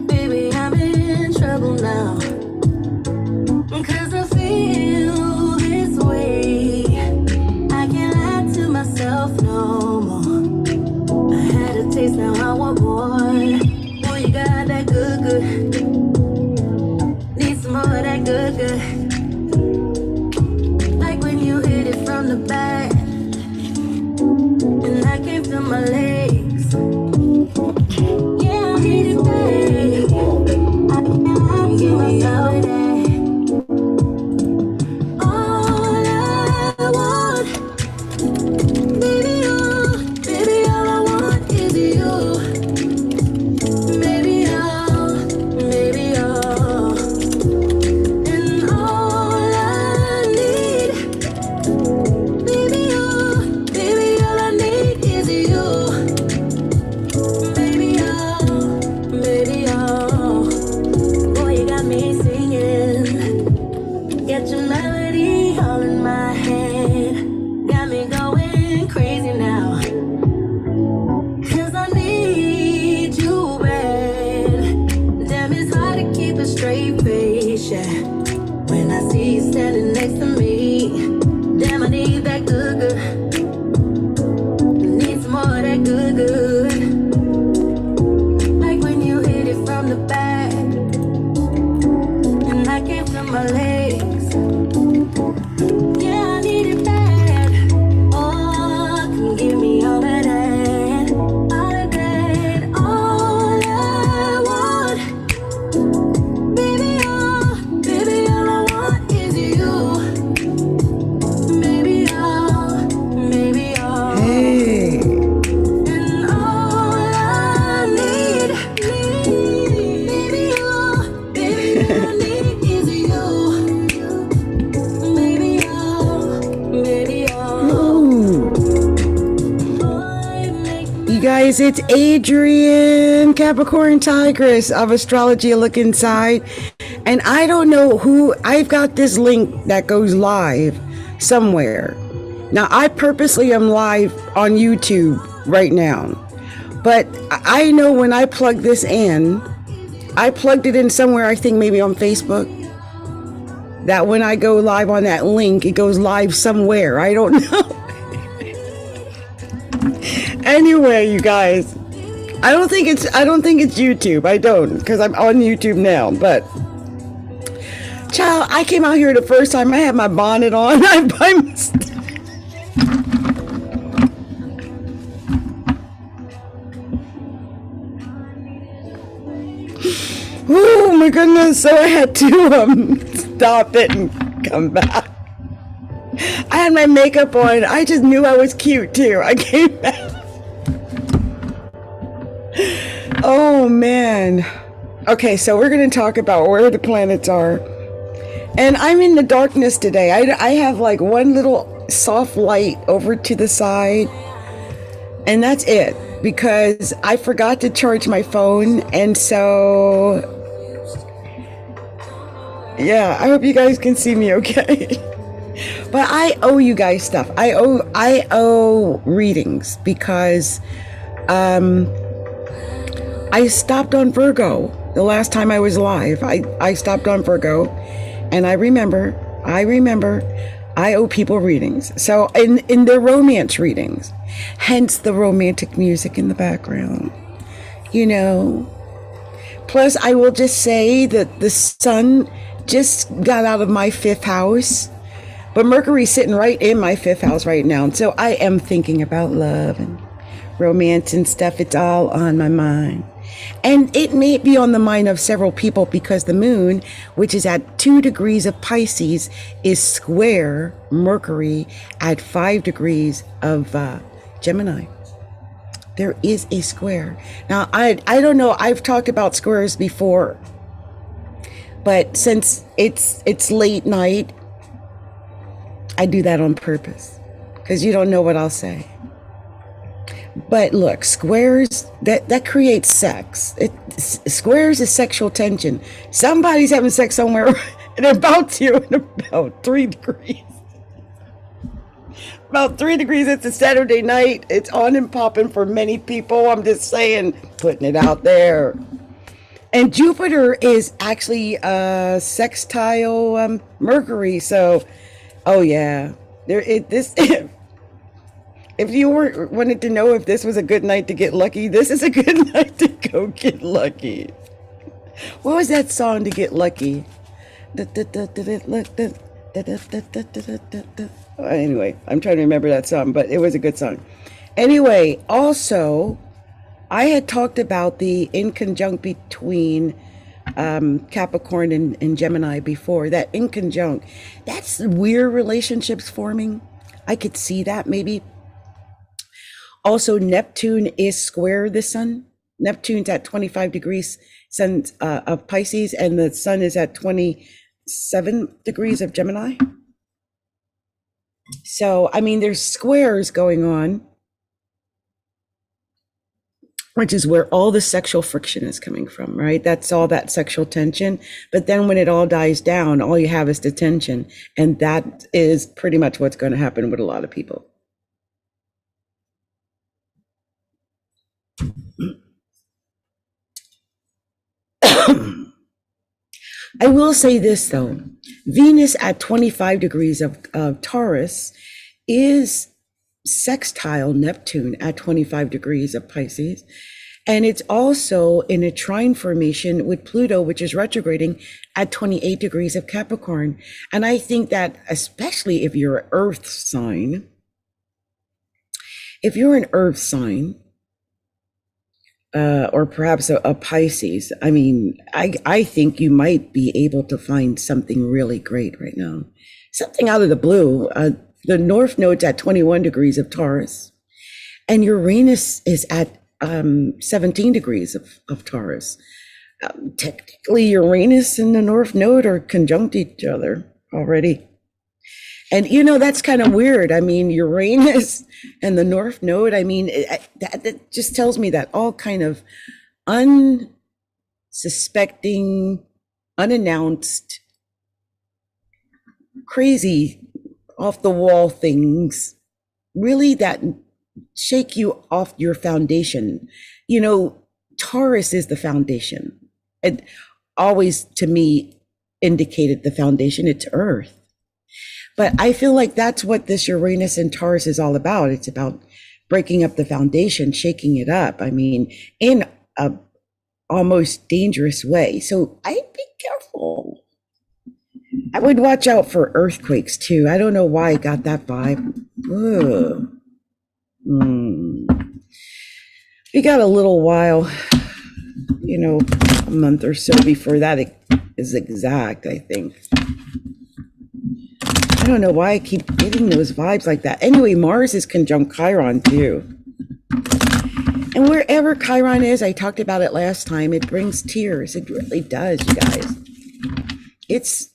Baby, I'm in trouble now. Cause I feel this way. I can't lie to myself no more. I had a taste, now I want more. Boy, you got that good, good. Need some more of that good, good. Like when you hit it from the back and I can't feel my legs. Yeah, I need it back. I give me all of that. It's Adrienne, Capricorntigress of Astrology, Look Inside. And I don't know who, I've got this link that goes live somewhere. Now, I purposely am live on YouTube right now. But I know when I plug this in, I plugged it in somewhere, I think maybe on Facebook, that when I go live on that link, it goes live somewhere. I don't know. Anyway, you guys, I don't think it's YouTube. I don't, because I'm on YouTube now. But child, I came out here the first time. I had my bonnet on. Oh my goodness! So I had to stop it and come back. I had my makeup on. I just knew I was cute too. I came back. Oh man. Okay, so we're going to talk about where the planets are. And I'm in the darkness today. I have like one little soft light over to the side. And that's it. Because I forgot to charge my phone. And so, yeah, I hope you guys can see me okay. But I owe you guys stuff. I owe readings because I stopped on Virgo the last time I was live. I stopped on Virgo, and I remember I owe people readings. So in their romance readings, hence the romantic music in the background, you know. Plus, I will just say that the sun just got out of my 5th house, but Mercury's sitting right in my 5th house right now. And so I am thinking about love and romance and stuff. It's all on my mind. And it may be on the mind of several people because the moon, which is at 2 degrees of Pisces, is square Mercury at 5 degrees of Gemini. There is a square. Now, I don't know. I've talked about squares before, but since it's late night, I do that on purpose because you don't know what I'll say. But look, squares, that creates sex. Squares is sexual tension. Somebody's having sex somewhere and about you in about 3 degrees. About 3 degrees. It's a Saturday night. It's on and popping for many people. I'm just saying, putting it out there. And Jupiter is actually sextile Mercury. So, oh yeah, this. If you wanted to know if this was a good night to get lucky, this is a good night to go get lucky. What was that song to get lucky? Anyway, I'm trying to remember that song, but it was a good song. Anyway, also, I had talked about the inconjunct between Capricorn and Gemini before. That inconjunct, that's weird relationships forming. I could see that maybe. Also, Neptune is square the sun. Neptune's at 25 degrees sun, of Pisces, and the sun is at 27 degrees of Gemini. So, I mean, there's squares going on, which is where all the sexual friction is coming from, right? That's all that sexual tension. But then when it all dies down, all you have is the tension. And that is pretty much what's going to happen with a lot of people. I will say this though, Venus at 25 degrees of Taurus is sextile Neptune at 25 degrees of Pisces. And it's also in a trine formation with Pluto, which is retrograding at 28 degrees of Capricorn. And I think that especially if you're an earth sign, or perhaps a Pisces, I mean, I think you might be able to find something really great right now. Something out of the blue. The North Node's at 21 degrees of Taurus, and Uranus is at 17 degrees of Taurus. Technically, Uranus and the North Node are conjunct each other already. And, you know, that's kind of weird. I mean, Uranus and the North Node, I mean, that just tells me that all kind of unsuspecting, unannounced, crazy, off the wall things really that shake you off your foundation. You know, Taurus is the foundation. It always, to me, indicated the foundation. It's Earth. But I feel like that's what this Uranus and Taurus is all about. It's about breaking up the foundation, shaking it up. I mean, in a almost dangerous way. So I'd be careful. I would watch out for earthquakes too. I don't know why I got that vibe. We got a little while, you know, a month or so before that is exact, I think. I don't know why I keep getting those vibes like that. Anyway, Mars is conjunct Chiron too. And wherever Chiron is, I talked about it last time, it brings tears. It really does, you guys. It's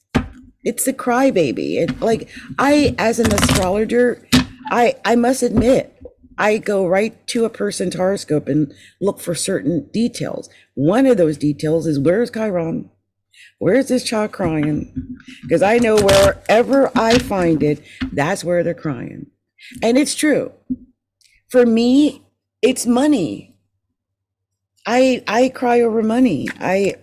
the crybaby. Like, as an astrologer, I must admit, I go right to a person's horoscope and look for certain details. One of those details is, where's Chiron? Where's this child crying? Because I know wherever I find it, that's where they're crying. And it's true. For me, it's money. I cry over money. I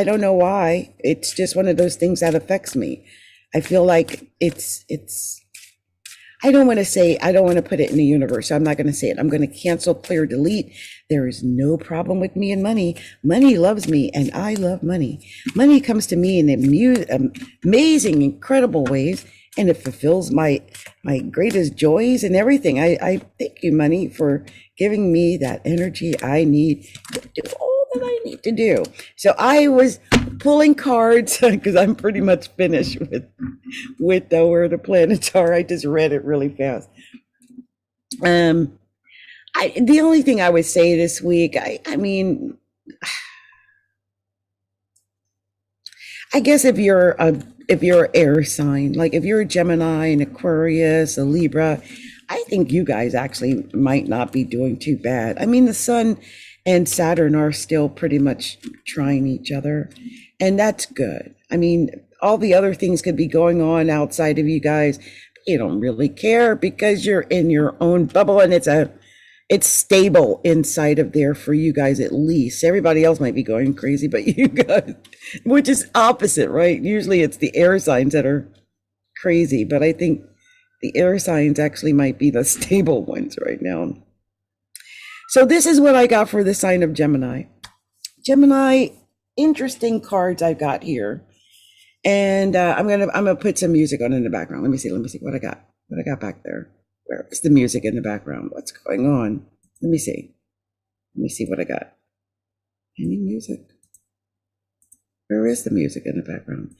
don't know why. It's just one of those things that affects me. I feel like it's I don't want to put it in the universe. So I'm not going to say it. I'm going to cancel, clear, delete. There is no problem with me and money. Money loves me, and I love money. Money comes to me in amazing, incredible ways, and it fulfills my greatest joys and everything. I thank you, money, for giving me that energy I need to do all that I need to do. So I was pulling cards because I'm pretty much finished with where the planets are. I just read it really fast. The only thing I would say this week, I mean, I guess if you're an air sign, like if you're a Gemini, an Aquarius, a Libra, I think you guys actually might not be doing too bad. I mean, the Sun and Saturn are still pretty much trying each other, and that's good. I mean, all the other things could be going on outside of you guys. You don't really care because you're in your own bubble, and it's it's stable inside of there for you guys at least. Everybody else might be going crazy, but you guys, which is opposite, right? Usually it's the air signs that are crazy, but I think the air signs actually might be the stable ones right now. So this is what I got for the sign of Gemini. Gemini, interesting cards I've got here. And I'm gonna put some music on in the background. Let me see what I got. What I got back there. Where is the music in the background? What's going on? Let me see what I got. Any music? Where is the music in the background?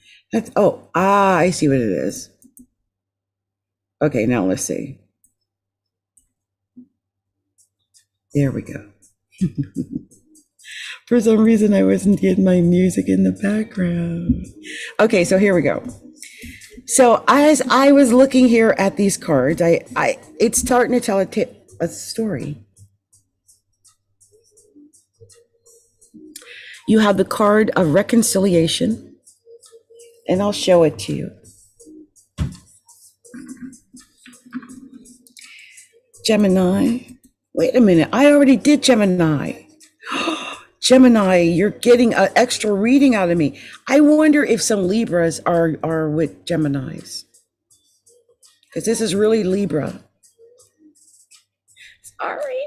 I see what it is. Okay, now let's see. There we go. For some reason, I wasn't getting my music in the background. Okay, so here we go. So as I was looking here at these cards, it's starting to tell a story. You have the card of reconciliation, and I'll show it to you. Gemini. Wait a minute, I already did Gemini. Gemini, you're getting an extra reading out of me. I wonder if some Libras are with Geminis. Because this is really Libra. Sorry.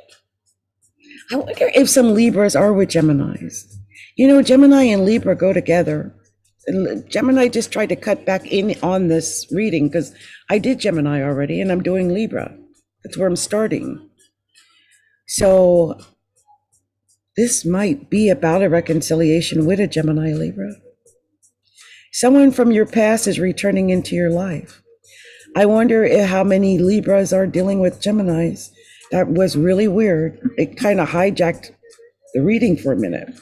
I wonder if some Libras are with Geminis. You know, Gemini and Libra go together. Gemini just tried to cut back in on this reading because I did Gemini already and I'm doing Libra. That's where I'm starting. So this might be about a reconciliation with a Gemini Libra. Someone from your past is returning into your life. I wonder how many Libras are dealing with Geminis. That was really weird. It kind of hijacked the reading for a minute.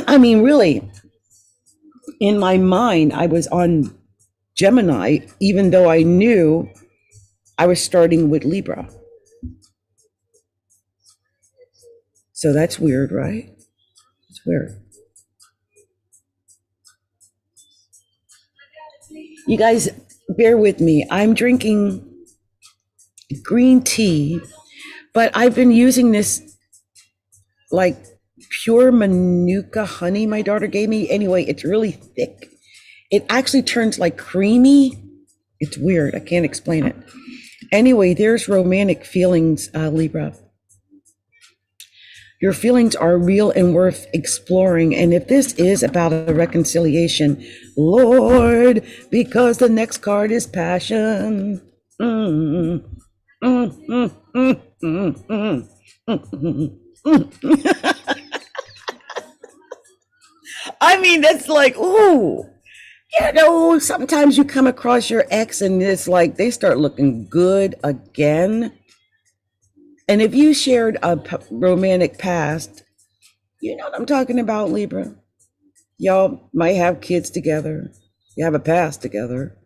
I mean, really, in my mind, I was on Gemini, even though I knew I was starting with Libra. So that's weird, right? It's weird. You guys, bear with me. I'm drinking green tea, but I've been using this like pure Manuka honey my daughter gave me. Anyway, it's really thick. It actually turns like creamy. It's weird. I can't explain it. Anyway, there's romantic feelings, Libra. Your feelings are real and worth exploring. And if this is about a reconciliation, Lord, because the next card is passion. I mean, that's like, ooh, you know, sometimes you come across your ex and it's like they start looking good again. And if you shared a romantic past, you know what I'm talking about, Libra. Y'all might have kids together. You have a past together.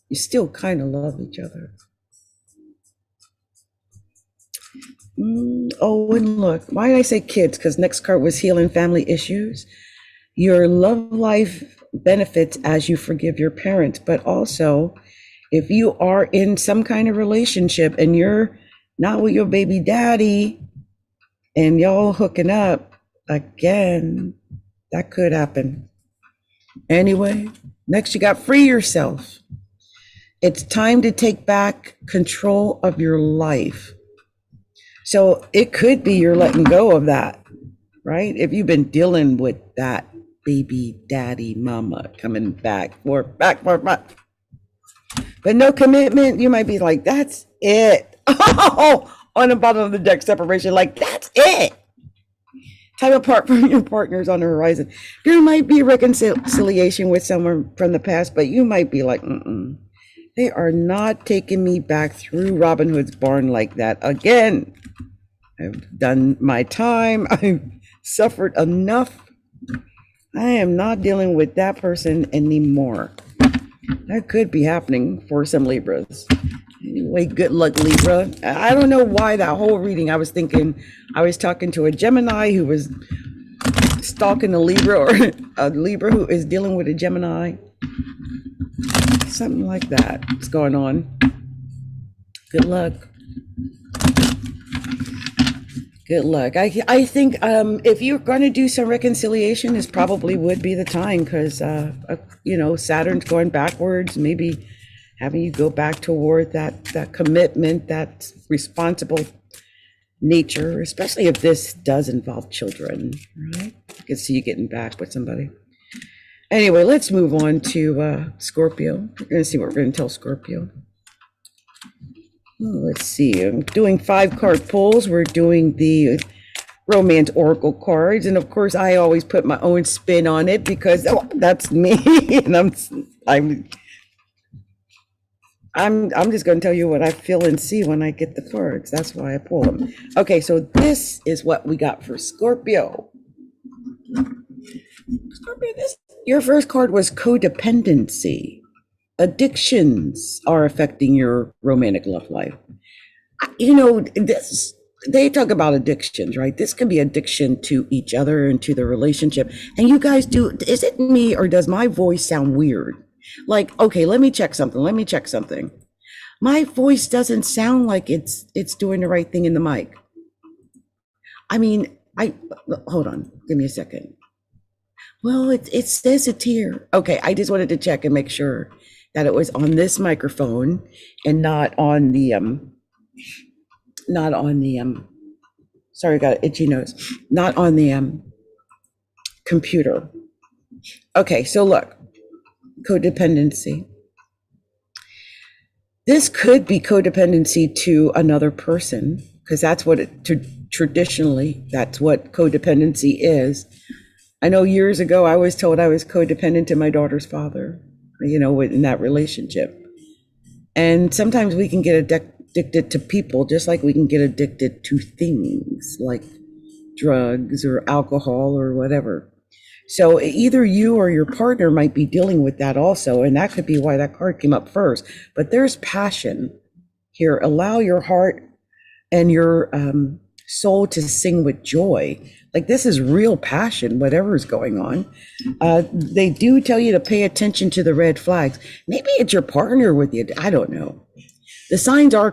You still kind of love each other. Oh, and look, why did I say kids? Because next card was healing family issues. Your love life benefits as you forgive your parents, but also if you are in some kind of relationship and you're not with your baby daddy and y'all hooking up again, that could happen. Anyway, next you got free yourself. It's time to take back control of your life. So it could be you're letting go of that, right? If you've been dealing with that baby daddy mama coming back. But no commitment, you might be like, that's it. Oh, on the bottom of the deck separation, like that's it. Time apart from your partners on the horizon. There might be reconciliation with someone from the past, but you might be like, they are not taking me back through Robin Hood's barn like that again. I've done my time. I've suffered enough. I am not dealing with that person anymore. That could be happening for some Libras. Anyway, good luck, Libra. I don't know why that whole reading I was thinking I was talking to a Gemini who was stalking a Libra, or a Libra who is dealing with a Gemini. Something like that is going on. Good luck. Good luck. I think if you're going to do some reconciliation, this probably would be the time because Saturn's going backwards, maybe having you go back toward that commitment, that responsible nature, especially if this does involve children, right? I can see you getting back with somebody. Anyway, let's move on to Scorpio. We're going to see what we're going to tell Scorpio. Let's see. I'm doing 5-card pulls. We're doing the romance oracle cards, and of course, I always put my own spin on it because that's me, and I'm just going to tell you what I feel and see when I get the cards. That's why I pull them. Okay, so this is what we got for Scorpio. Scorpio, your first card was codependency. Addictions are affecting your romantic love life. They talk about addictions, right? This can be addiction to each other and to the relationship. And you guys is it me or does my voice sound weird? Like, okay, let me check something. My voice doesn't sound like it's doing the right thing in the mic. I mean, hold on, give me a second. Well, it says it's here. Okay, I just wanted to check and make sure that it was on this microphone and not on the sorry, I got an itchy nose, not on the computer. Okay, so look, codependency. This could be codependency to another person, because that's what traditionally, that's what codependency is. I know years ago I was told I was codependent to my daughter's father, in that relationship. And sometimes we can get addicted to people, just like we can get addicted to things like drugs or alcohol or whatever. So either you or your partner might be dealing with that also, and that could be why that card came up first. But there's passion here. Allow your heart and your soul to sing with joy. Like, this is real passion, whatever is going on. They do tell you to pay attention to the red flags. Maybe it's your partner with you. I don't know. The signs are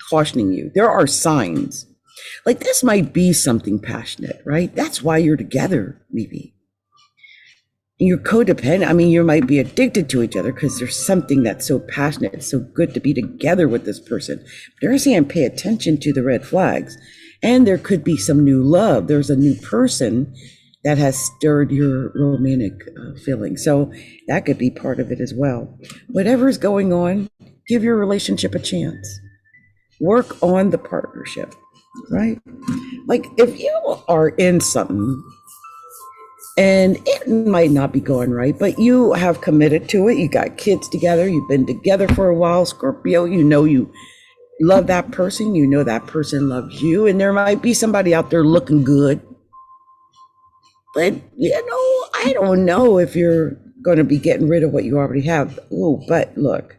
cautioning you. There are signs. Like, this might be something passionate, right? That's why you're together, maybe. And you're codependent. I mean, you might be addicted to each other because there's something that's so passionate. It's so good to be together with this person. But they're saying pay attention to the red flags. And there could be some new love. There's a new person that has stirred your romantic feelings. So that could be part of it as well. Whatever's going on, give your relationship a chance. Work on the partnership, right? Like, if you are in something and it might not be going right, but you have committed to it, you got kids together, you've been together for a while, Scorpio, you love that person, that person loves you, and there might be somebody out there looking good. But, I don't know if you're going to be getting rid of what you already have. Oh, but look,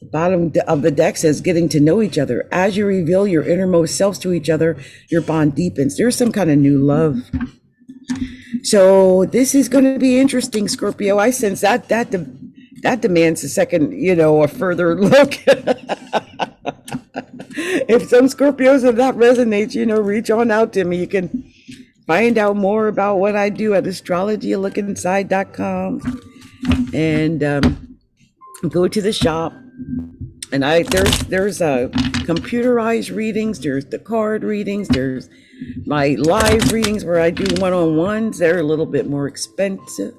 the bottom of the deck says getting to know each other. As you reveal your innermost selves to each other, your bond deepens. There's some kind of new love. So this is going to be interesting, Scorpio. I sense that demands a second, a further look. If some Scorpios, if that resonates, reach on out to me. You can find out more about what I do at astrologylookinside.com and go to the shop. And there's computerized readings, there's the card readings, there's my live readings where I do one-on-ones. They're a little bit more expensive.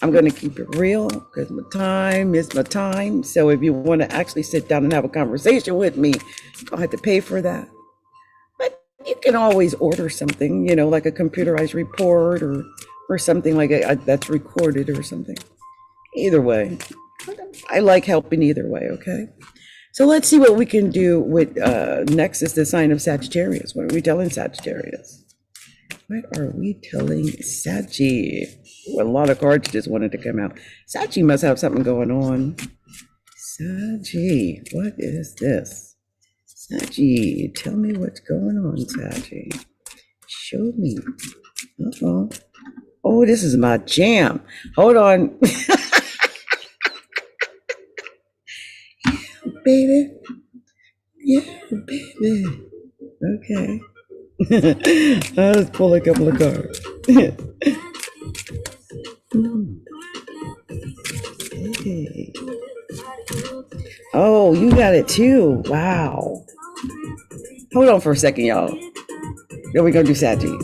I'm going to keep it real because my time is my time. So if you want to actually sit down and have a conversation with me, you don't have to pay for that. But you can always order something, like a computerized report or something like that's recorded or something. Either way, I like helping either way, okay? So let's see what we can do with, next is the sign of Sagittarius. What are we telling Sagittarius? What are we telling Saggy? A lot of cards just wanted to come out. Saggy must have something going on. Saggy, what is this? Saggy, tell me what's going on, Saggy. Show me. Uh-oh. Oh, this is my jam. Hold on. Yeah, baby. Yeah, baby. Okay. Let's pull a couple of cards. Okay. Oh, you got it too. Wow. Hold on for a second, y'all. Then we're going to do Saggy.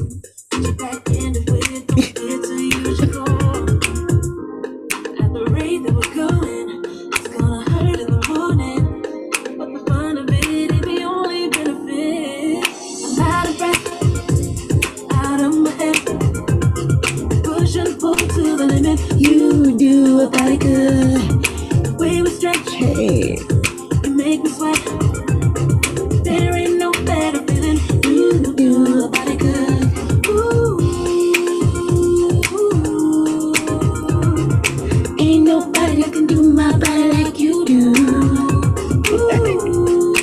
You do a body good. The way we stretch, hey, you make me sweat. There ain't no better feeling. You do a body good. Ooh, ain't nobody that can do my body like you do. Ooh,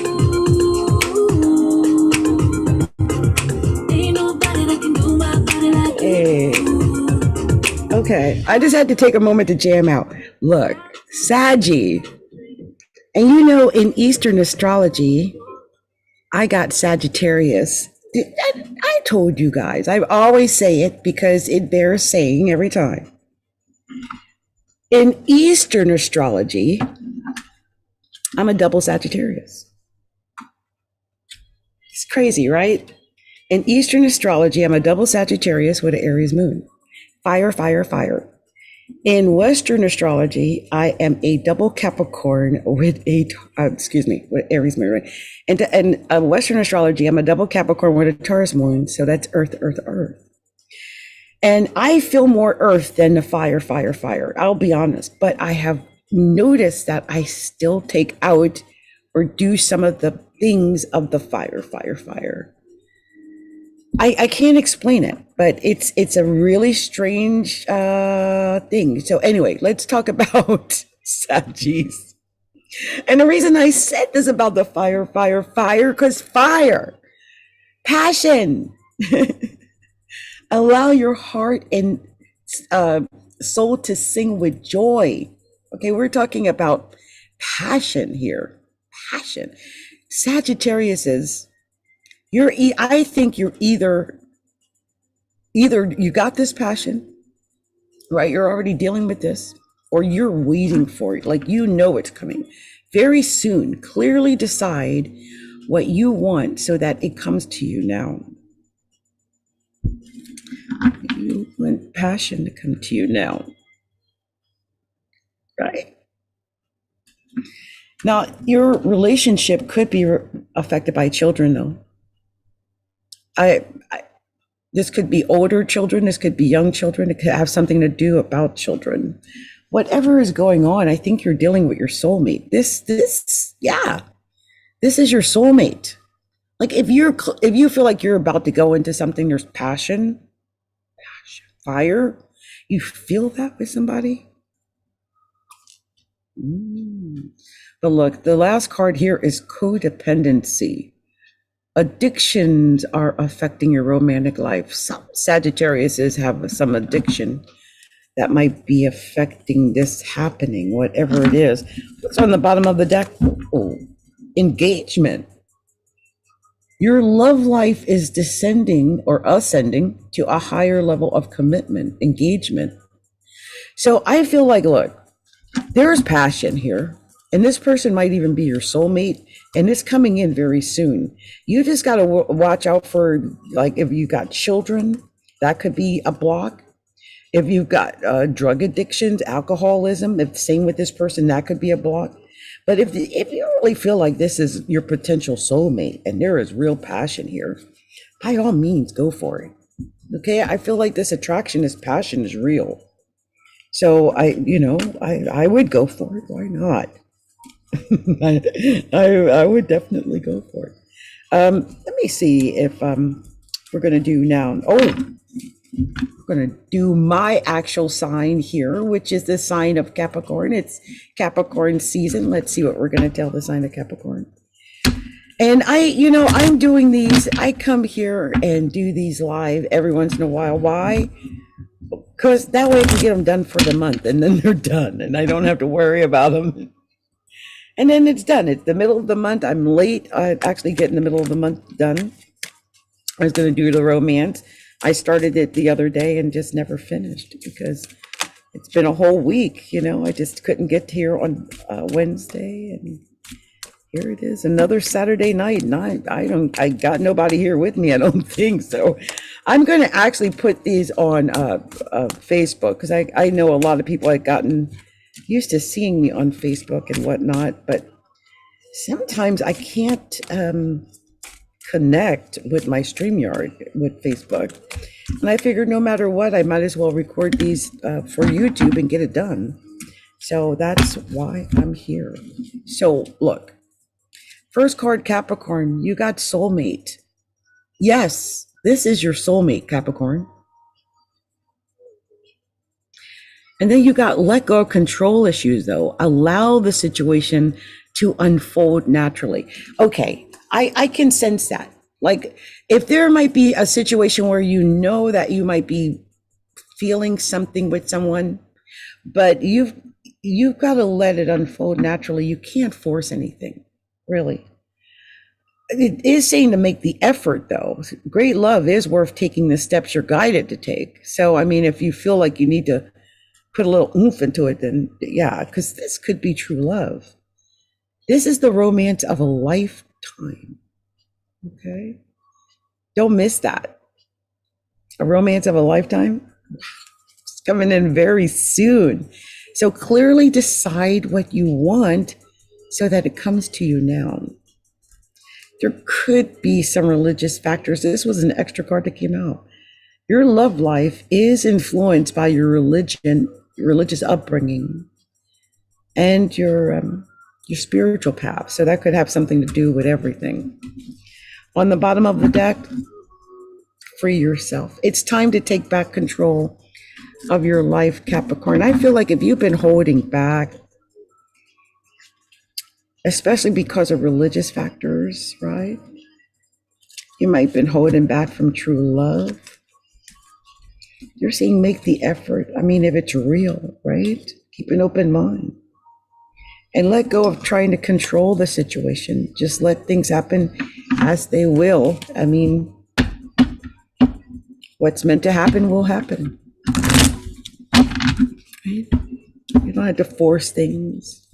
ain't nobody that can do my body like you do. Okay, I just had to take a moment to jam out. Look, Saggy. And you know, in Eastern astrology, I got Sagittarius. I told you guys, I always say it because it bears saying every time. In Eastern astrology, I'm a double Sagittarius. It's crazy, right? In Eastern astrology, I'm a double Sagittarius with an Aries moon. Fire, fire, fire. In Western astrology, I am a double Capricorn with with Aries moon. Right? And Western astrology, I'm a double Capricorn with a Taurus moon. So that's Earth, Earth, Earth. And I feel more Earth than the fire, fire, fire. I'll be honest, but I have noticed that I still take out or do some of the things of the fire, fire, fire. I can't explain it, but it's a really strange thing. So anyway, let's talk about Saggies. And the reason I said this about the fire, fire, fire, because fire, passion, allow your heart and soul to sing with joy. Okay, we're talking about passion here, passion. Sagittarius is, I think you're either you got this passion, right? You're already dealing with this, or you're waiting for it. Like, you know, it's coming very soon. Clearly decide what you want so that it comes to you now. You want passion to come to you now, right? Now, your relationship could be affected by children, though. This could be older children, this could be young children, it could have something to do about children. Whatever is going on, I think you're dealing with your soulmate. This is your soulmate. Like, if you feel like you're about to go into something, there's passion, fire, you feel that with somebody. But look, the last card here is codependency. Addictions are affecting your romantic life. Some Sagittariuses have some addiction that might be affecting this happening, whatever it is. What's on the bottom of the deck? Oh, engagement. Your love life is descending or ascending to a higher level of commitment, engagement. So I feel like, look, there's passion here. And this person might even be your soulmate, and it's coming in very soon. You just got to watch out for, like, if you got children, that could be a block. If you've got drug addictions, alcoholism, if same with this person, that could be a block. But if you really feel like this is your potential soulmate and there is real passion here, by all means, go for it. Okay, I feel like this attraction, this passion is real. So I would go for it. Why not? I would definitely go for it. Let me see if we're going to do now. Oh, we're going to do my actual sign here, which is the sign of Capricorn. It's Capricorn season. Let's see what we're going to tell the sign of Capricorn. And I'm doing these. I come here and do these live every once in a while. Why? Because that way I can get them done for the month, and then they're done, and I don't have to worry about them. And then it's done. It's the middle of the month. I'm late. I actually get in the middle of the month done. I was going to do the romance. I started it the other day and just never finished because it's been a whole week, you know. I just couldn't get here on Wednesday, and here it is, another Saturday night, and I got nobody here with me, I don't think so. I'm going to actually put these on Facebook because I know a lot of people had gotten used to seeing me on Facebook and whatnot, but sometimes I can't connect with my StreamYard with Facebook. And I figured no matter what, I might as well record these for YouTube and get it done. So that's why I'm here. So look, first card, Capricorn, you got soulmate. Yes, this is your soulmate, Capricorn. And then you got let go of control issues, though. Allow the situation to unfold naturally. Okay, I can sense that. Like, if there might be a situation where you know that you might be feeling something with someone, but you've got to let it unfold naturally. You can't force anything, really. It is saying to make the effort, though. Great love is worth taking the steps you're guided to take. So, I mean, if you feel like you need to put a little oomph into it, then yeah, because this could be true love. This is the romance of a lifetime. Okay? Don't miss that. A romance of a lifetime. It's coming in very soon. So clearly decide what you want so that it comes to you now. There could be some religious factors. This was an extra card that came out. Your love life is influenced by your religious upbringing, and your spiritual path. So that could have something to do with everything. On the bottom of the deck, free yourself. It's time to take back control of your life, Capricorn. I feel like if you've been holding back, especially because of religious factors, right? You might have been holding back from true love. You're saying make the effort. I mean, if it's real, right? Keep an open mind. And let go of trying to control the situation. Just let things happen as they will. I mean, what's meant to happen will happen. Right? You don't have to force things.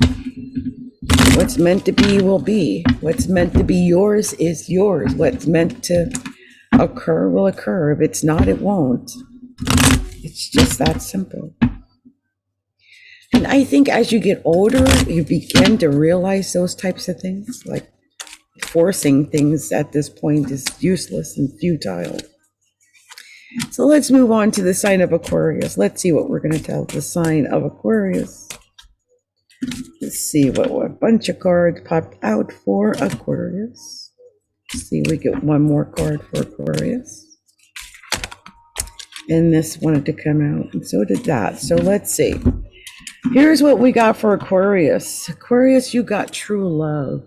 What's meant to be will be. What's meant to be yours is yours. What's meant to occur will occur. If it's not, it won't. It's just that simple. And I think as you get older, you begin to realize those types of things, like forcing things at this point is useless and futile. So let's move on to the sign of Aquarius. Let's see what we're going to tell the sign of Aquarius. Let's see what a bunch of cards popped out for Aquarius. Let's see, we get one more card for Aquarius. And this wanted to come out, and so did that. So let's see. Here's what we got for Aquarius. Aquarius, you got true love.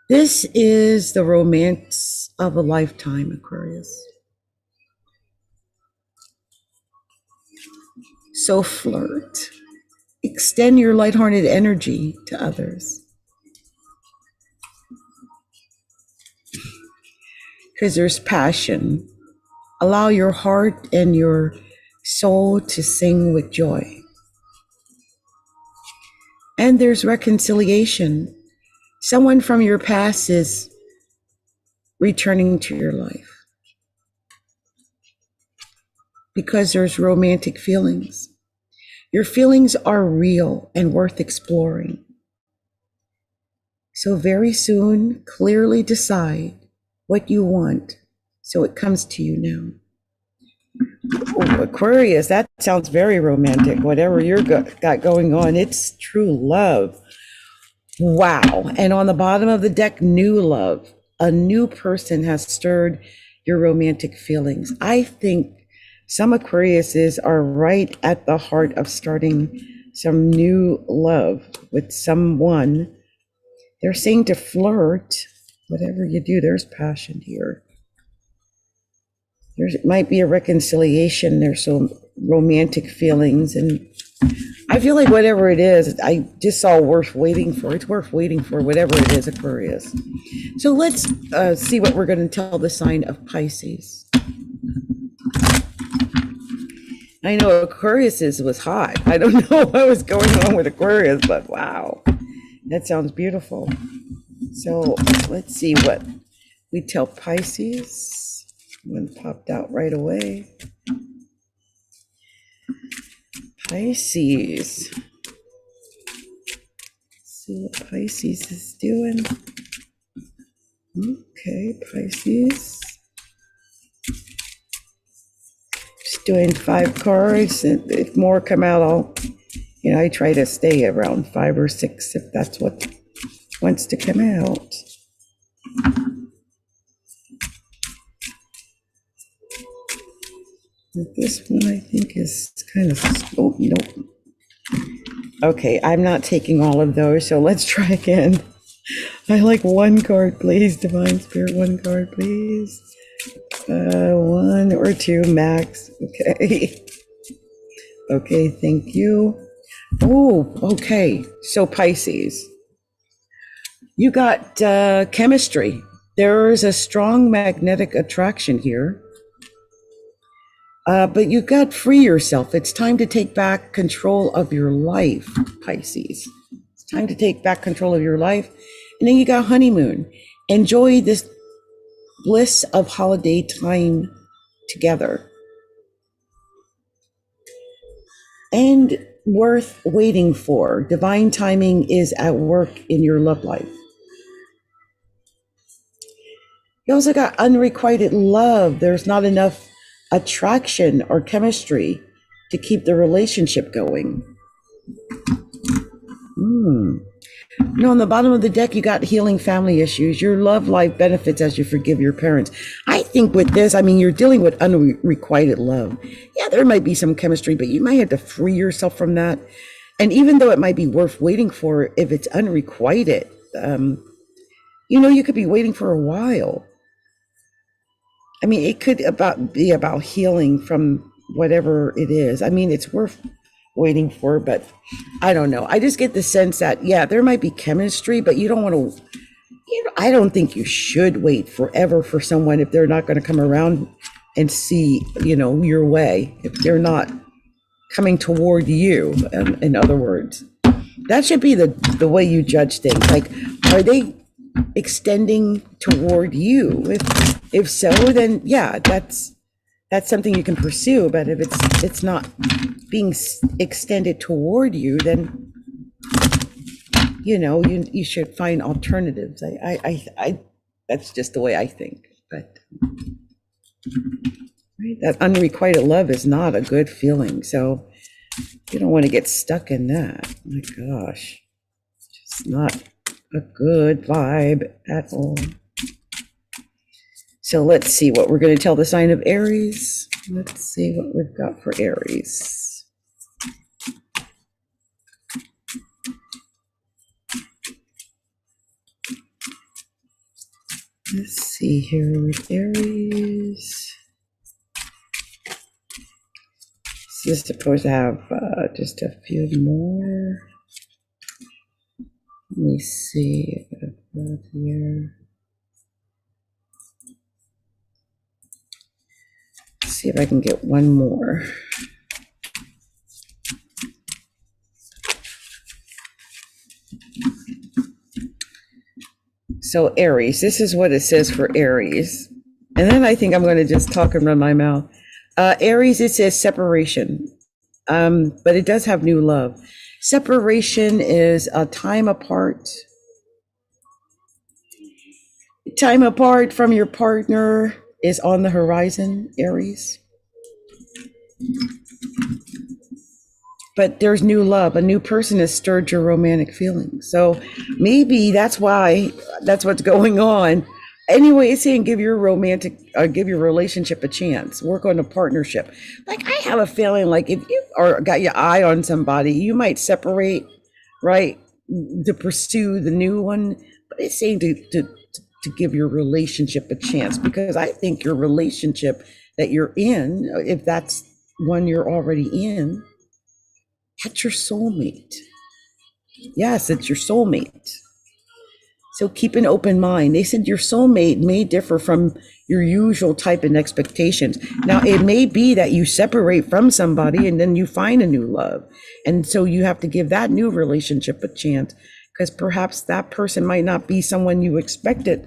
This is the romance of a lifetime, Aquarius. So flirt. Extend your lighthearted energy to others. Because there's passion. Allow your heart and your soul to sing with joy. And there's reconciliation. Someone from your past is returning to your life. Because there's romantic feelings. Your feelings are real and worth exploring. So very soon, clearly decide what you want so it comes to you now. Oh, Aquarius, that sounds very romantic. Whatever you've got going on, it's true love. Wow. And on the bottom of the deck, new love. A new person has stirred your romantic feelings. I think some Aquariuses are right at the heart of starting some new love with someone. They're saying to flirt. Whatever you do, there's passion here. There might be a reconciliation. There's some romantic feelings. And I feel like whatever it is, I just saw worth waiting for. It's worth waiting for, whatever it is, Aquarius. So let's see what we're going to tell the sign of Pisces. I know Aquarius was hot. I don't know what was going on with Aquarius, but wow, that sounds beautiful. So let's see what we tell Pisces. One popped out right away. Pisces. See what Pisces is doing. Okay, Pisces. Just doing 5 cards, and if more come out, I try to stay around 5 or 6 if that's what wants to come out. This one I think is kind of, oh, nope. Okay, I'm not taking all of those, so let's try again. I like 1 card, please. Divine Spirit, 1 card, please. 1 or 2 max. Okay. Okay, thank you. Oh, okay. So Pisces, you got chemistry. There is a strong magnetic attraction here. But you got to free yourself. It's time to take back control of your life, Pisces. It's time to take back control of your life. And then you got honeymoon. Enjoy this bliss of holiday time together. And worth waiting for. Divine timing is at work in your love life. You also got unrequited love. There's not enough attraction or chemistry to keep the relationship going. On the bottom of the deck, you got healing family issues. Your love life benefits as you forgive your parents. I think with this, you're dealing with unrequited love. Yeah, there might be some chemistry, but you might have to free yourself from that. And even though it might be worth waiting for, if it's unrequited, you could be waiting for a while. It could be about healing from whatever it is. It's worth waiting for, but I don't know. I just get the sense that, yeah, there might be chemistry, but you don't want to, I don't think you should wait forever for someone if they're not going to come around and see, your way, if they're not coming toward you, in other words. That should be the way you judge things. Like, are they extending toward you? If so, then yeah, that's something you can pursue. But if it's not being extended toward you, then you should find alternatives. I that's just the way I think. But right, that unrequited love is not a good feeling. So you don't want to get stuck in that. My gosh, it's just not a good vibe at all. So let's see what we're going to tell the sign of Aries. Let's see what we've got for Aries. Let's see here with Aries. This is supposed to have just a few more. Let me see if I've got here. See if I can get one more. So Aries, this is what it says for Aries. And then I think I'm going to just talk and run my mouth. Aries, it says separation, but it does have new love. Separation is a time apart. Time apart from your partner is on the horizon, Aries. But there's new love. A new person has stirred your romantic feelings. So maybe that's what's going on. Anyway, it's saying give your relationship a chance. Work on a partnership. Like, I have a feeling like if you got your eye on somebody, you might separate, right, to pursue the new one. But it's saying to give your relationship a chance, because I think your relationship that you're in, if that's one you're already in, That's your soulmate. Yes, it's your soulmate. So keep an open mind. They said your soulmate may differ from your usual type and expectations. Now, it may be that you separate from somebody and then you find a new love. And so you have to give that new relationship a chance, because perhaps that person might not be someone you expected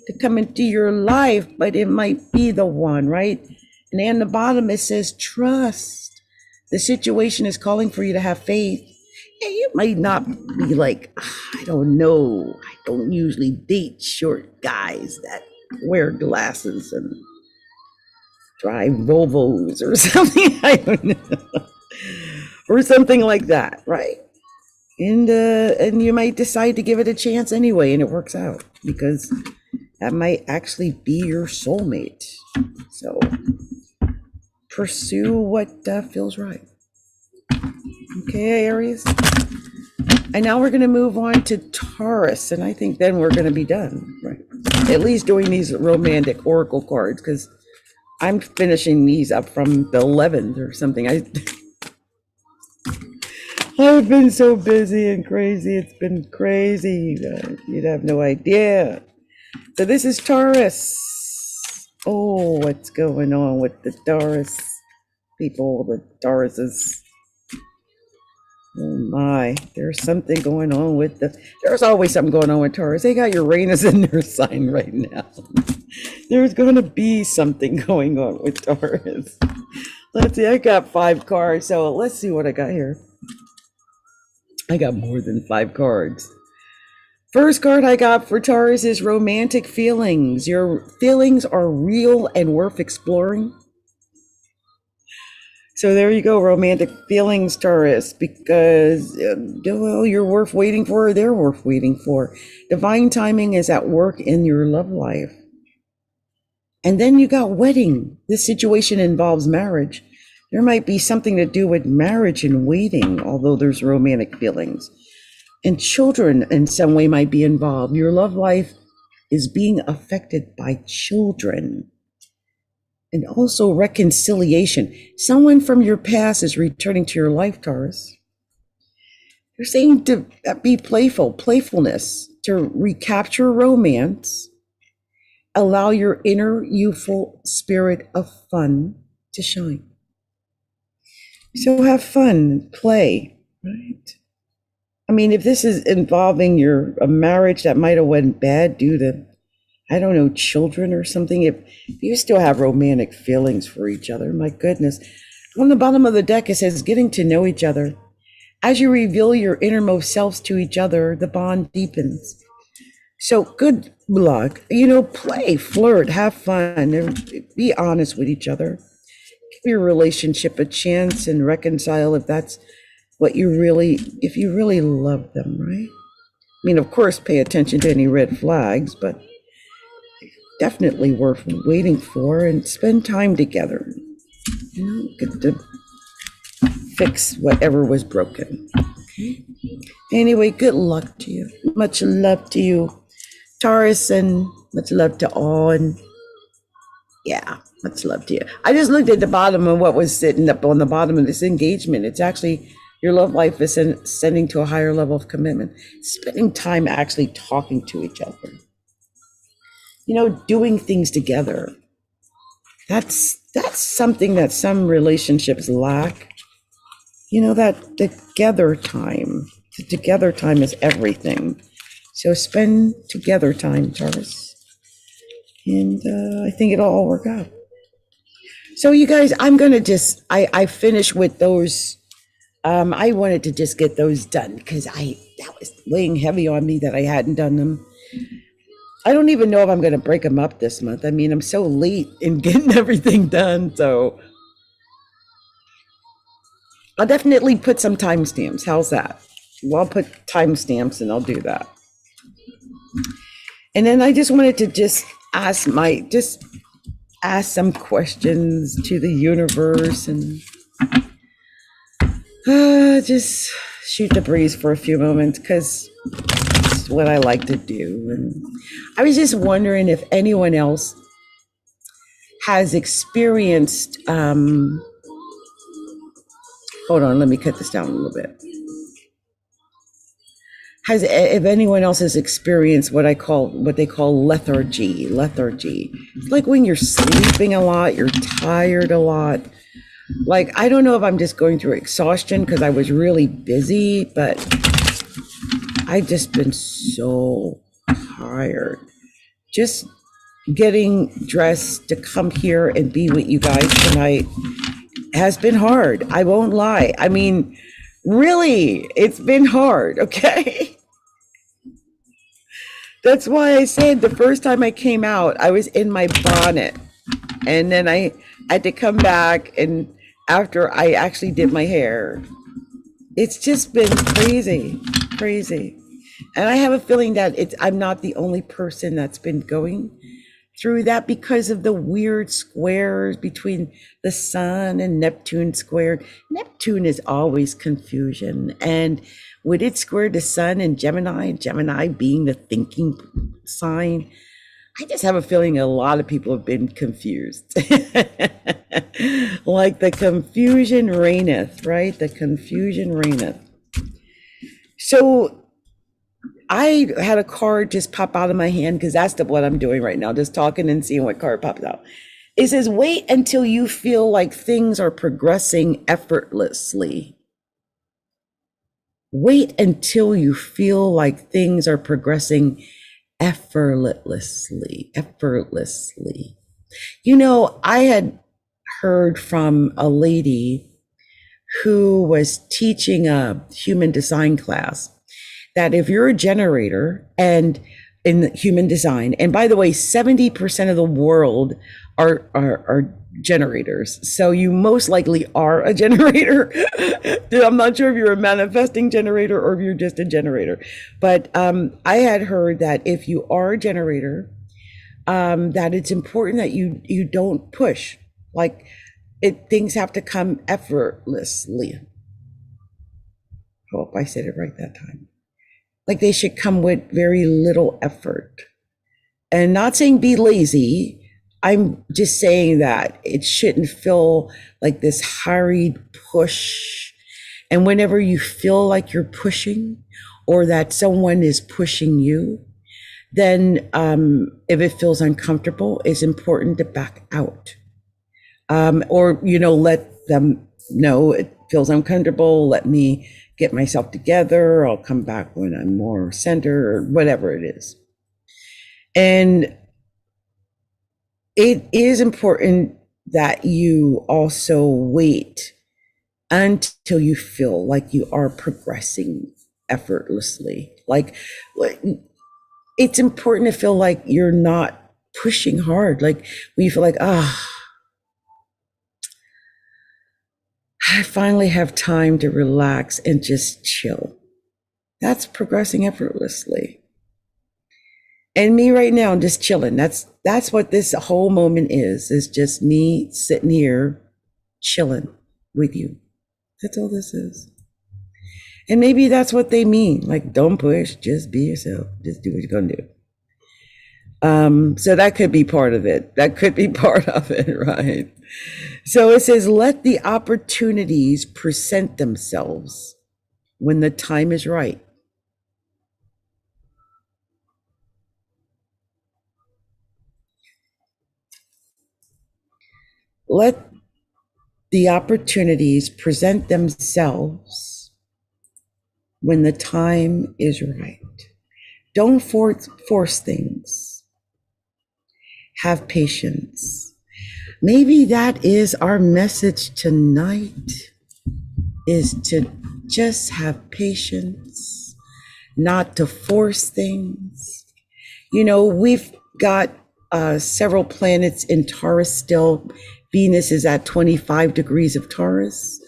to come into your life, but it might be the one, right? And then the bottom, it says trust. The situation is calling for you to have faith. Yeah, you might not be like, I don't know, I don't usually date short guys that wear glasses and drive Volvos or something. I don't know. Or something like that, right? And you might decide to give it a chance anyway, and it works out, because that might actually be your soulmate. So pursue what feels right. Okay, Aries. And now we're going to move on to Taurus, and I think then we're going to be done, right? At least doing these romantic oracle cards, because I'm finishing these up from the 11th or something. I've been so busy and crazy. It's been crazy. You'd have no idea. So this is Taurus. Oh, what's going on with the Taurus people, the Tauruses? Oh my, there's something going on with there's always something going on with Taurus. They got Uranus in their sign right now. There's going to be something going on with Taurus. Let's see, I got 5 cards, so let's see what I got here. I got more than 5 cards. First card I got for Taurus is romantic feelings. Your feelings are real and worth exploring. So there you go, romantic feelings, Taurus, because well, you're worth waiting for, or they're worth waiting for. Divine timing is at work in your love life. And then you got wedding. This situation involves marriage. There might be something to do with marriage and waiting, although there's romantic feelings. And children in some way might be involved. Your love life is being affected by children. And also reconciliation. Someone from your past is returning to your life, Taurus. They're saying to be playful, playfulness, to recapture romance, allow your inner youthful spirit of fun to shine. So have fun, play, right? I mean, if this is involving a marriage that might have went bad due to, I don't know, children or something, if you still have romantic feelings for each other, my goodness. On the bottom of the deck, it says getting to know each other. As you reveal your innermost selves to each other, the bond deepens. So good luck. Play, flirt, have fun, and be honest with each other. Give your relationship a chance and reconcile if that's what if you really love them, right? I mean, of course, pay attention to any red flags, but definitely worth waiting for, and spend time together. Get to fix whatever was broken. Okay. Anyway, good luck to you. Much love to you, Taurus, and much love to all. And yeah, much love to you. I just looked at the bottom of what was sitting up on the bottom of this engagement. It's actually your love life is ascending to a higher level of commitment. Spending time actually talking to each other. Doing things together. That's something that some relationships lack. That together time. The together time is everything. So spend together time, Taurus. And I think it'll all work out. So you guys, I'm going to I finished with those. I wanted to just get those done because that was weighing heavy on me that I hadn't done them. I don't even know if I'm going to break them up this month. I mean, I'm so late in getting everything done. So I'll definitely put some timestamps. How's that? Well, I'll put timestamps and I'll do that. And then I just wanted to ask some questions to the universe and just shoot the breeze for a few moments, because it's what I like to do. And I was just wondering if anyone else has experienced Hold on, let me cut this down a little bit. If anyone else has experienced what they call lethargy. It's like when you're sleeping a lot, you're tired a lot. Like, I don't know if I'm just going through exhaustion because I was really busy, but I've just been so tired. Just getting dressed to come here and be with you guys tonight has been hard. I won't lie. I mean, really, it's been hard, okay? That's why I said the first time I came out, I was in my bonnet. And then I had to come back, and after I actually did my hair, it's just been crazy. And I have a feeling that I'm not the only person that's been going through that because of the weird squares between the sun and Neptune squared. Neptune is always confusion. And with it squared the sun and Gemini being the thinking sign, I just have a feeling a lot of people have been confused. Like the confusion reigneth, right? The confusion reigneth. So I had a card just pop out of my hand because that's what I'm doing right now, just talking and seeing what card pops out. It says, wait until you feel like things are progressing effortlessly. Wait until you feel like things are progressing effortlessly. You know, I had heard from a lady who was teaching a human design class that if you're a generator and in human design, and by the way, 70% of the world are generators. So you most likely are a generator. I'm not sure if you're a manifesting generator or if you're just a generator. But I had heard that if you are a generator, that it's important that you don't push. Like things have to come effortlessly. Hope I said it right that time. Like they should come with very little effort. And not saying be lazy. I'm just saying that it shouldn't feel like this hurried push. And whenever you feel like you're pushing or that someone is pushing you, then if it feels uncomfortable, it's important to back out. Or, let them know it feels uncomfortable. Let me get myself together. I'll come back when I'm more centered or whatever it is. And it is important that you also wait until you feel like you are progressing effortlessly. Like it's important to feel like you're not pushing hard. Like when you feel like, I finally have time to relax and just chill. That's progressing effortlessly. And me right now, I'm just chilling. That's what this whole moment is just me sitting here chilling with you. That's all this is. And maybe that's what they mean. Like, don't push, just be yourself. Just do what you're gonna do. So that could be part of it. Right? So it says, let the opportunities present themselves when the time is right. Let the opportunities present themselves when the time is right. Don't force things. Have patience. Maybe that is our message tonight, is to just have patience, not to force things. We've got several planets in Taurus still. Venus is at 25 degrees of Taurus.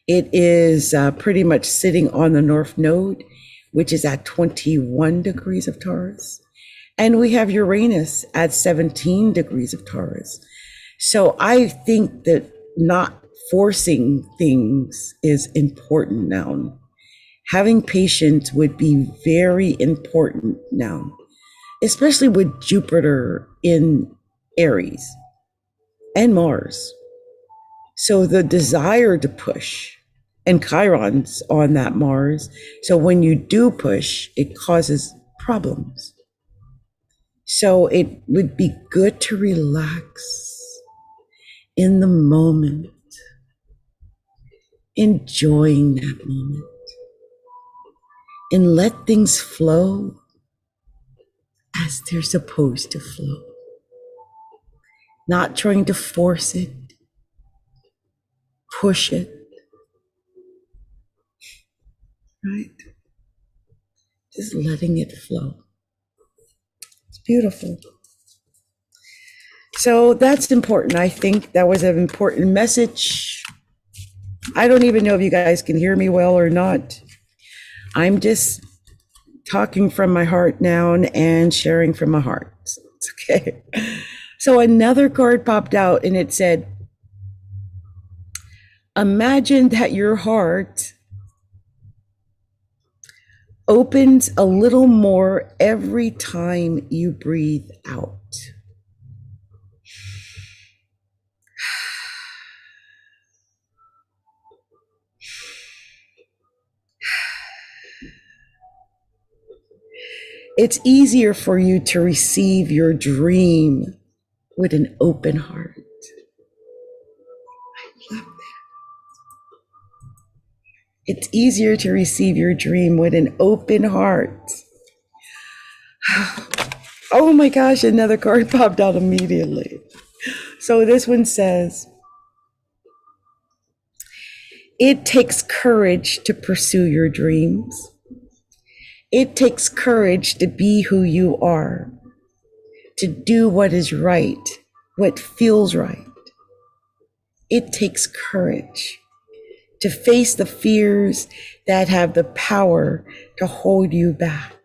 It is pretty much sitting on the North Node, which is at 21 degrees of Taurus. And we have Uranus at 17 degrees of Taurus. So I think that not forcing things is important now. Having patience would be very important now, especially with Jupiter in Aries and Mars. So the desire to push and Chiron's on that Mars. So when you do push, it causes problems. So it would be good to relax in the moment, enjoying that moment, and let things flow as they're supposed to flow. Not trying to force it, push it, right? Just letting it flow. It's beautiful. So that's important. I think that was an important message. I don't even know if you guys can hear me well or not. I'm just talking from my heart now and sharing from my heart. It's okay. So another card popped out and it said, imagine that your heart opens a little more every time you breathe out. It's easier for you to receive your dream with an open heart. I love that. It's easier to receive your dream with an open heart. Oh my gosh, another card popped out immediately. So this one says, it takes courage to pursue your dreams. It takes courage to be who you are, to do what is right, what feels right. It takes courage to face the fears that have the power to hold you back.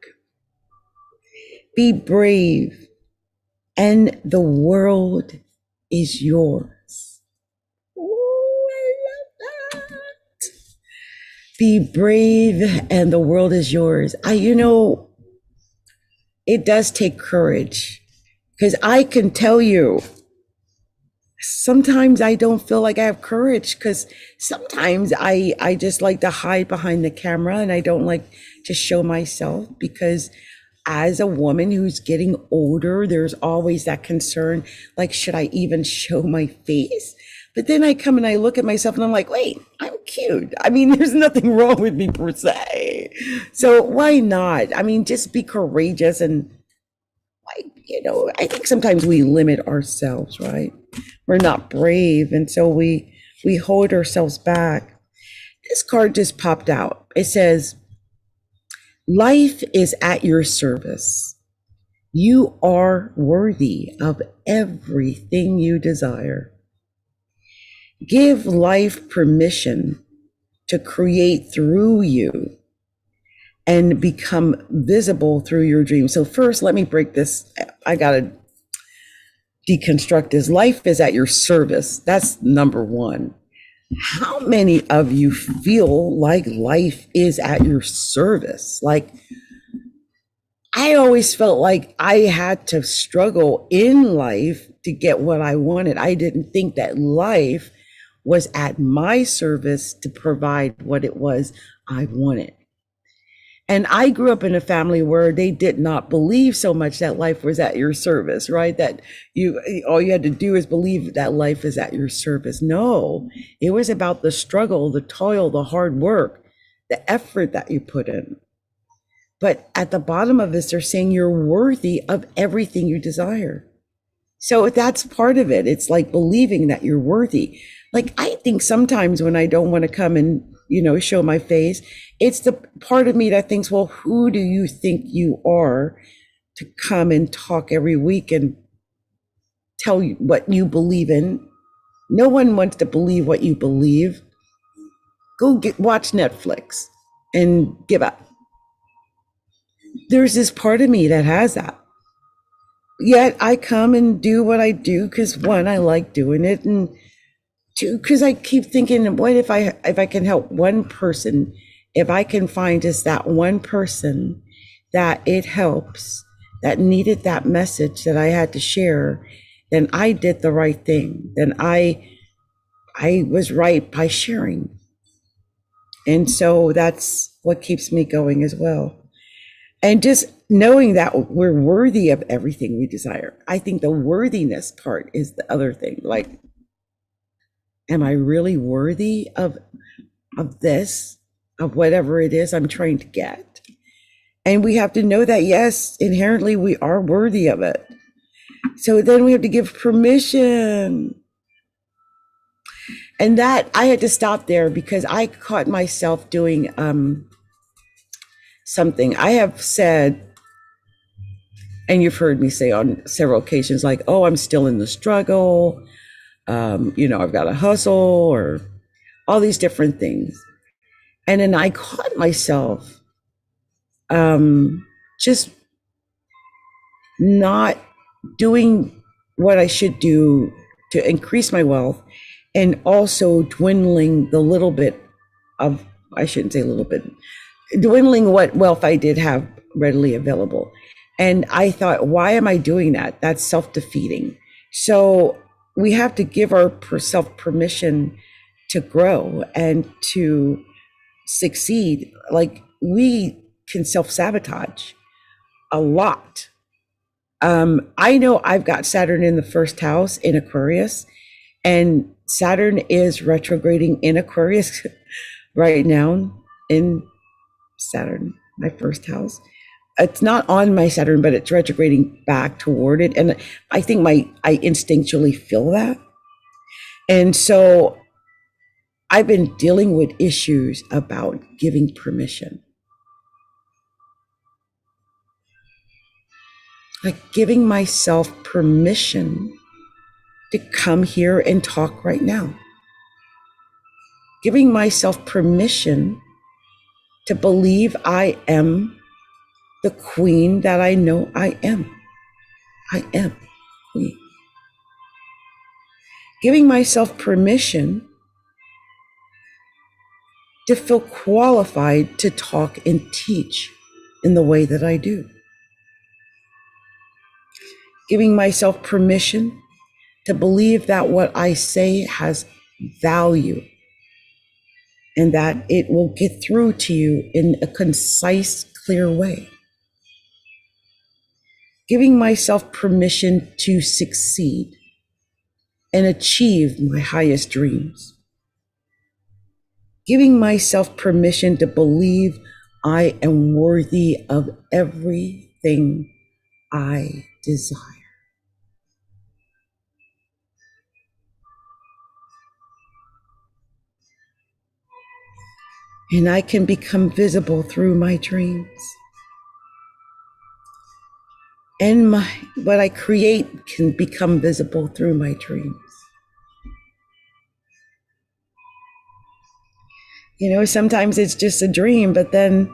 Be brave, and the world is yours. Ooh, I love that. Be brave, and the world is yours. It does take courage, because I can tell you, sometimes I don't feel like I have courage, because sometimes I just like to hide behind the camera and I don't like to show myself, because as a woman who's getting older, there's always that concern, like, should I even show my face? But then I come and I look at myself and I'm like, wait, I'm cute. I mean, there's nothing wrong with me per se. So why not? I mean, just be courageous. And I think sometimes we limit ourselves, right? We're not brave. And so we hold ourselves back. This card just popped out. It says, life is at your service. You are worthy of everything you desire. Give life permission to create through you and become visible through your dreams. So first, let me break this. I got to deconstruct this. Life is at your service. That's number one. How many of you feel like life is at your service? Like, I always felt like I had to struggle in life to get what I wanted. I didn't think that life was at my service to provide what it was I wanted. And I grew up in a family where they did not believe so much that life was at your service, right? That all you had to do is believe that life is at your service. No, it was about the struggle, the toil, the hard work, the effort that you put in. But at the bottom of this, they're saying you're worthy of everything you desire. So that's part of it. It's like believing that you're worthy. Like, I think sometimes when I don't want to come and, show my face, it's the part of me that thinks, well, who do you think you are to come and talk every week and tell you what you believe in? No one wants to believe what you believe. Go watch Netflix and give up. There's this part of me that has that. Yet I come and do what I do because, one, I like doing it, and two, because I keep thinking, what if I can help one person, if I can find just that one person that it helps, that needed that message that I had to share, then I did the right thing. Then I was right by sharing. And so that's what keeps me going as well. And just knowing that we're worthy of everything we desire. I think the worthiness part is the other thing. Like, am I really worthy of this, of whatever it is I'm trying to get? And we have to know that, yes, inherently we are worthy of it. So then we have to give permission. And that I had to stop there because I caught myself doing something. I have said, and you've heard me say on several occasions, like, oh, I'm still in the struggle. I've got to hustle, or all these different things. And then I caught myself just not doing what I should do to increase my wealth, and also dwindling the little bit of, I shouldn't say a little bit, dwindling what wealth I did have readily available. And I thought, why am I doing that? That's self-defeating. So we have to give ourselves permission to grow and to succeed. Like, we can self-sabotage a lot. I know I've got Saturn in the first house in Aquarius, and Saturn is retrograding in Aquarius right now in Saturn, my first house. It's not on my Saturn, but it's retrograding back toward it. And I think I instinctually feel that. And so I've been dealing with issues about giving permission. Like giving myself permission to come here and talk right now. Giving myself permission to believe I am the queen that I know I am. I am queen. Giving myself permission to feel qualified to talk and teach in the way that I do. Giving myself permission to believe that what I say has value and that it will get through to you in a concise, clear way. Giving myself permission to succeed and achieve my highest dreams. Giving myself permission to believe I am worthy of everything I desire. And I can become visible through my dreams. And what I create can become visible through my dreams. Sometimes it's just a dream, but then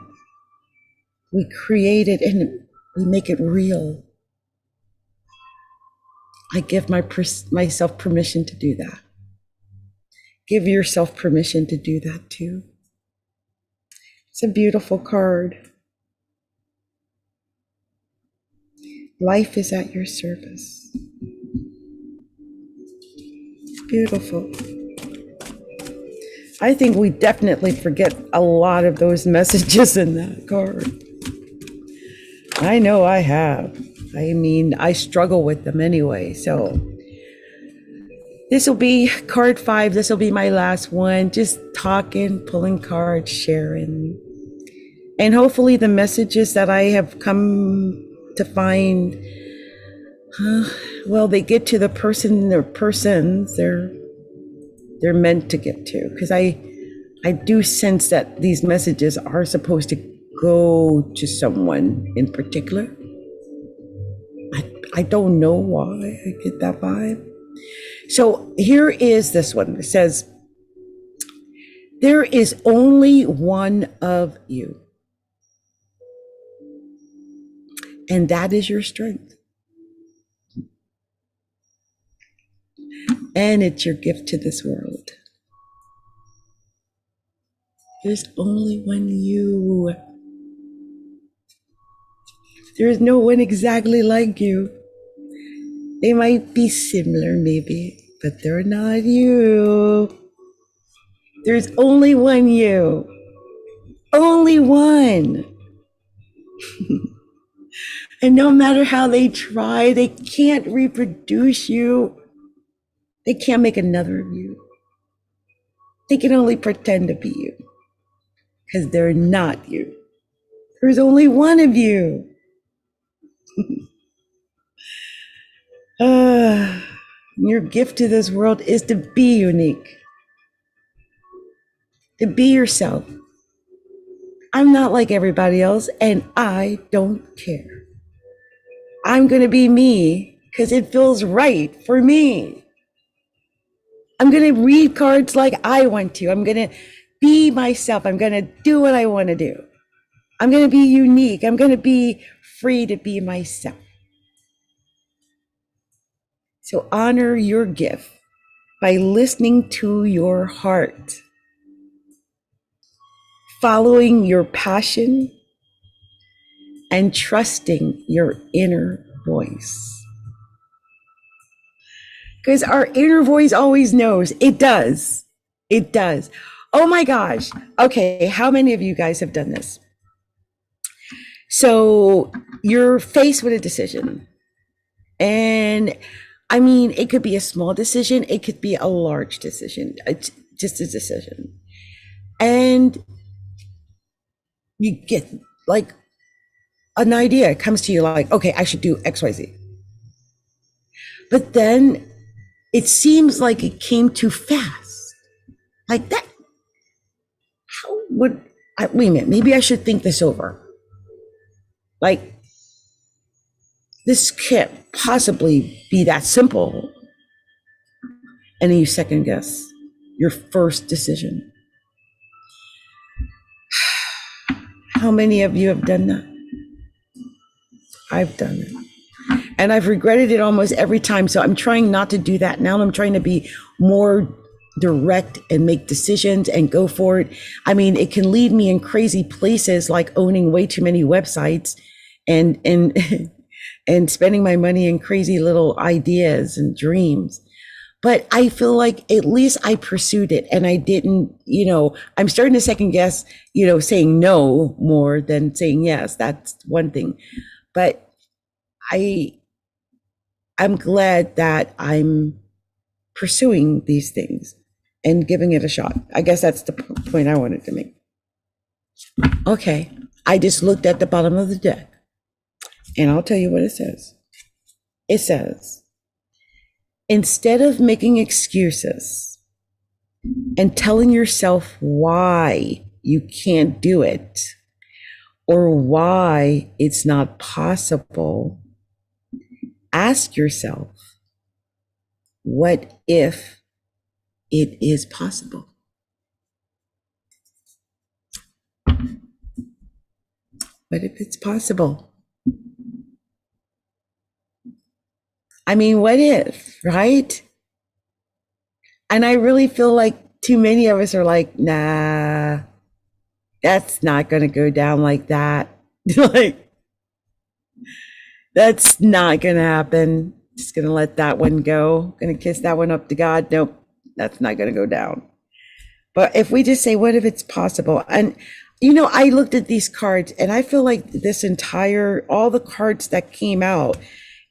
we create it and we make it real. I give myself permission to do that. Give yourself permission to do that too. It's a beautiful card. Life is at your service. It's beautiful. I think we definitely forget a lot of those messages in that card. I know I have. I struggle with them anyway. So this will be card 5. This will be my last one. Just talking, pulling cards, sharing. And hopefully the messages that I have come to find, they get to the person or persons they're meant to get to. Because I do sense that these messages are supposed to go to someone in particular. I don't know why I get that vibe. So here is this one. It says, there is only one of you. And that is your strength. And it's your gift to this world. There's only one you. There is no one exactly like you. They might be similar maybe, but they're not you. There's only one you. only one. And no matter how they try, they can't reproduce you. They can't make another of you. They can only pretend to be you because they're not you. There's only one of you. Your gift to this world is to be unique, to be yourself. I'm not like everybody else, and I don't care. I'm going to be me because it feels right for me. I'm going to read cards like I want to. I'm going to be myself. I'm going to do what I want to do. I'm going to be unique. I'm going to be free to be myself. So honor your gift by listening to your heart, following your passion, and trusting your inner voice. Because our inner voice always knows. It does. It does. Oh my gosh. Okay, how many of you guys have done this? So you're faced with a decision. And I mean, it could be a small decision. It could be a large decision. It's just a decision. And you get like an idea comes to you like, okay, I should do XYZ. But then it seems like it came too fast. Like that. How would I, wait a minute, maybe I should think this over. Like, this can't possibly be that simple. And then you second guess your first decision. How many of you have done that? I've done it. And I've regretted it almost every time. So I'm trying not to do that now. I'm trying to be more direct and make decisions and go for it. I mean, it can lead me in crazy places like owning way too many websites and and spending my money in crazy little ideas and dreams. But I feel like at least I pursued it and I didn't, I'm starting to second guess, saying no more than saying yes. That's one thing. But I'm glad that I'm pursuing these things and giving it a shot. I guess that's the point I wanted to make. Okay, I just looked at the bottom of the deck and I'll tell you what it says. It says, instead of making excuses and telling yourself why you can't do it or why it's not possible, ask yourself, what if it is possible? What if it's possible? I mean, what if, right? And I really feel like too many of us are like, nah, that's not going to go down like that. Like, that's not going to happen. Just going to let that one go. Going to kiss that one up to God. Nope, that's not going to go down. But if we just say, what if it's possible? And, I looked at these cards and I feel like all the cards that came out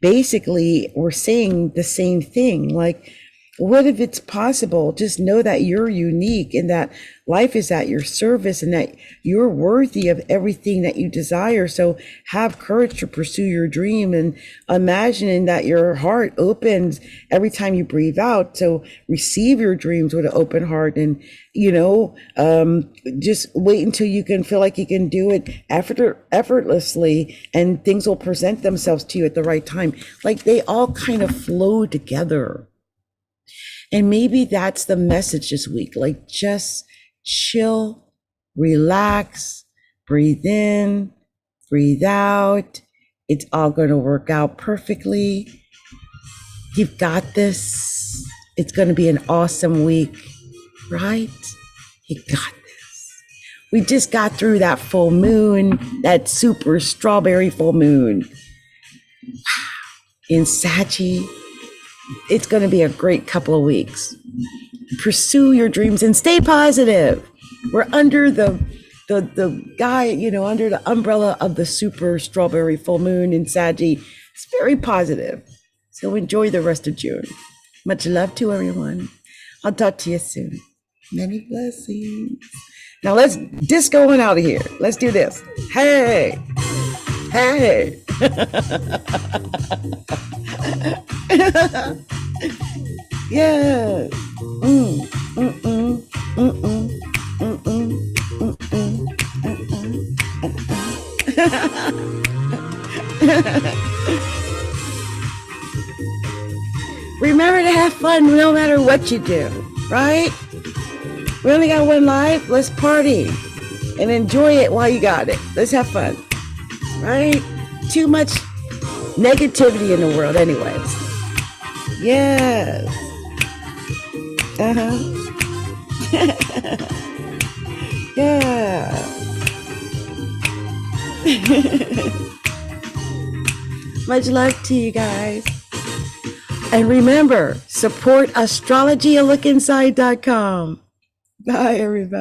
basically were saying the same thing. Like, what if it's possible? Just know that you're unique and that life is at your service and that you're worthy of everything that you desire. So have courage to pursue your dream and imagining that your heart opens every time you breathe out. So receive your dreams with an open heart and, just wait until you can feel like you can do it effortlessly and things will present themselves to you at the right time. Like they all kind of flow together. And maybe that's the message this week. Like just chill, relax, breathe in, breathe out. It's all going to work out perfectly. You've got this. It's going to be an awesome week, right? You got this. We just got through that full moon, that super strawberry full moon. In Sagittarus. It's going to be a great couple of weeks. Pursue your dreams and stay positive. We're under the the guy, under the umbrella of the super strawberry full moon in Saggy, is very positive. So enjoy the rest of June. Much love to everyone. I'll talk to you soon. Many blessings. Now let's disco on out of here. Let's do this. Hey. Hey. Yes. Remember to have fun no matter what you do, right? We only got one life. Let's party and enjoy it while you got it. Let's have fun, right? Too much negativity in the world anyways. Yes. Yeah. Much love to you guys. And remember, support astrology, a look inside.com. Bye, everybody.